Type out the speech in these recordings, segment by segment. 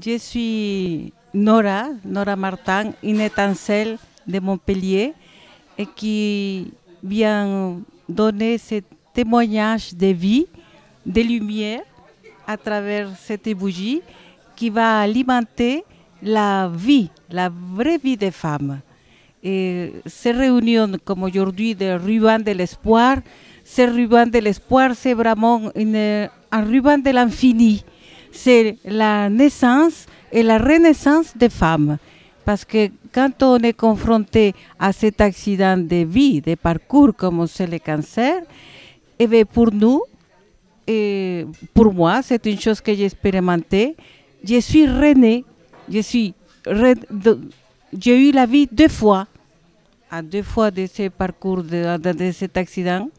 je suis Nora Martin, une étincelle de Montpellier, et qui vient donner ce témoignage de vie, de lumière, à travers cette bougie qui va alimenter la vie, la vraie vie des femmes. Et ces réunions comme aujourd'hui de ruban de l'espoir, ce ruban de l'espoir, c'est vraiment un ruban de l'infini. C'est la naissance et la renaissance des femmes. Parce que quand on est confronté à cet accident de vie, de parcours comme c'est le cancer, et bien pour nous, et pour moi, c'est une chose que j'ai expérimentée. Je suis renée, j'ai eu la vie deux fois, à deux fois de ce parcours, de cet accident.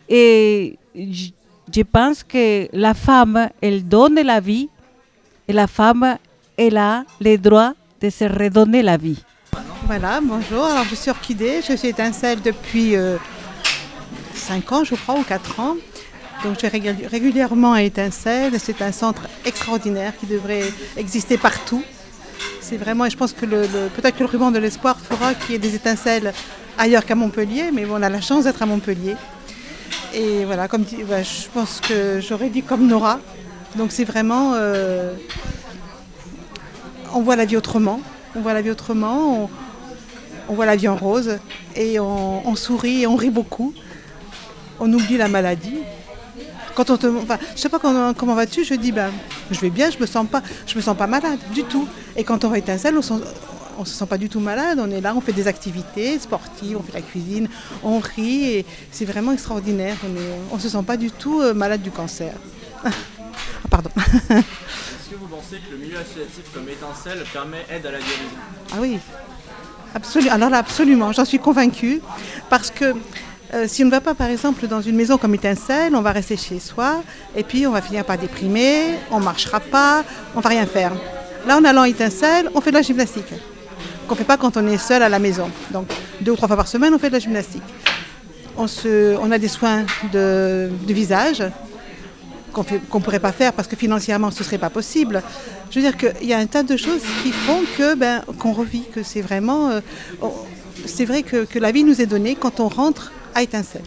Et je pense que la femme, elle donne la vie, et la femme, elle a le droit de se redonner la vie. Voilà, bonjour, alors je suis Orchidée, je suis étincelle depuis 5 ans, je crois, ou 4 ans. Donc je vais régulièrement à Étincelle, c'est un centre extraordinaire qui devrait exister partout. C'est vraiment, et je pense que peut-être que le ruban de l'espoir fera qu'il y ait des étincelles ailleurs qu'à Montpellier, mais bon, on a la chance d'être à Montpellier. Et voilà, comme dit, je pense que j'aurais dit comme Nora. Donc c'est vraiment, on voit la vie autrement, on voit la vie autrement, on voit la vie en rose, et on sourit et on rit beaucoup. On oublie la maladie. Quand on te, enfin, je sais pas comment vas-tu, je dis je vais bien, je me sens pas malade du tout. Et quand on va à Étincelle, on se sent pas du tout malade, on est là, on fait des activités sportives, on fait la cuisine, on rit et c'est vraiment extraordinaire. On se sent pas du tout malade du cancer. Pardon. Est-ce que vous pensez que le milieu associatif comme Étincelle aide à la guérison? Ah oui, absolument. Alors là, absolument, j'en suis convaincue parce que si on ne va pas par exemple dans une maison comme Étincelle, on va rester chez soi et puis on va finir par déprimer, on ne marchera pas, on ne va rien faire. Là en allant à Étincelle, on fait de la gymnastique. Qu'on ne fait pas quand on est seul à la maison. Donc 2 ou 3 fois par semaine, on fait de la gymnastique. On a des soins de visage qu'on ne pourrait pas faire parce que financièrement ce ne serait pas possible. Je veux dire qu'il y a un tas de choses qui font qu'on revit, que c'est vraiment... c'est vrai que la vie nous est donnée quand on rentre à Étincelle.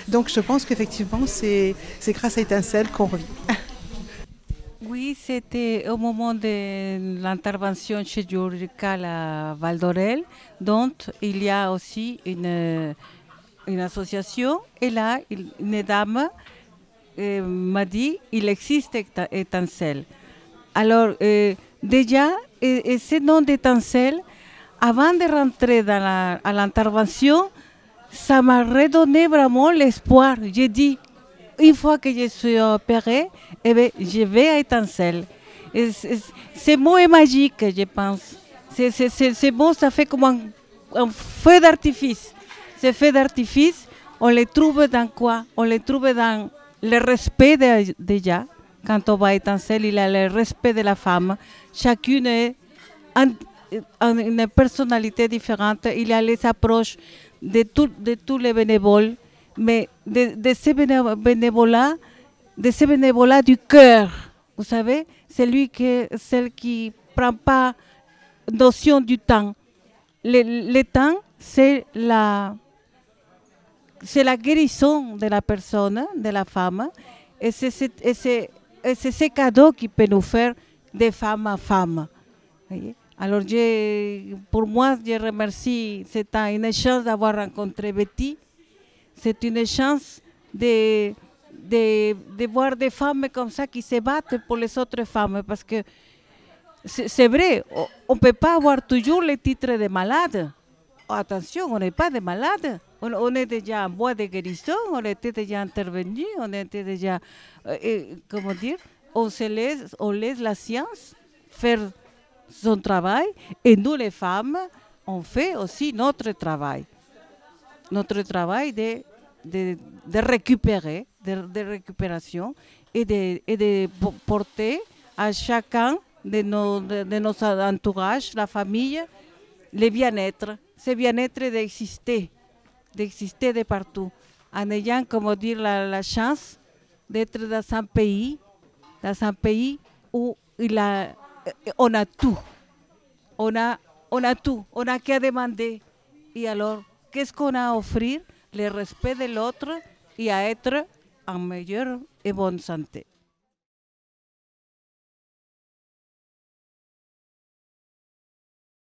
Donc je pense qu'effectivement, c'est grâce à Étincelle qu'on revit. Oui, c'était au moment de l'intervention chirurgicale à Val d'Orel, dont il y a aussi une association. Et là, une dame m'a dit il existe Étincelle. Alors, déjà, ce nom d'Étincelle, avant de rentrer à l'intervention, ça m'a redonné vraiment l'espoir. J'ai dit, une fois que je suis opérée, je vais à Étincelle. Ce mot est magique, je pense. C'est bon, ça fait comme un feu d'artifice. Ce feu d'artifice, on le trouve dans quoi? On le trouve dans le respect déjà. Quand on va à Étincelle, il y a le respect de la femme. Chacune est une personnalité différente. Il y a les approches de tous les bénévoles, mais de ces bénévolats du cœur. Vous savez, celle qui ne prend pas notion du temps. Le temps, c'est la guérison de la personne, de la femme, et c'est ce cadeau qui peut nous faire de femme à femme. Voyez? Alors, pour moi, je remercie. C'est une chance d'avoir rencontré Betty. C'est une chance de voir des femmes comme ça qui se battent pour les autres femmes. Parce que c'est vrai, on ne peut pas avoir toujours le titre de malade. Attention, on n'est pas des malades. On est déjà en voie de guérison, on était déjà intervenu, on était déjà, comment dire, on laisse la science faire son travail et nous les femmes, on fait aussi notre travail de récupérer, de récupération et de porter à chacun de nos entourages, la famille, le bien-être, ce bien-être d'exister de partout, en ayant, comment dire, la chance d'être dans un pays où il a on a tout. On a tout. On a qu'à demander. Et alors, qu'est-ce qu'on a à offrir? Le respect de l'autre et à être en meilleure et bonne santé.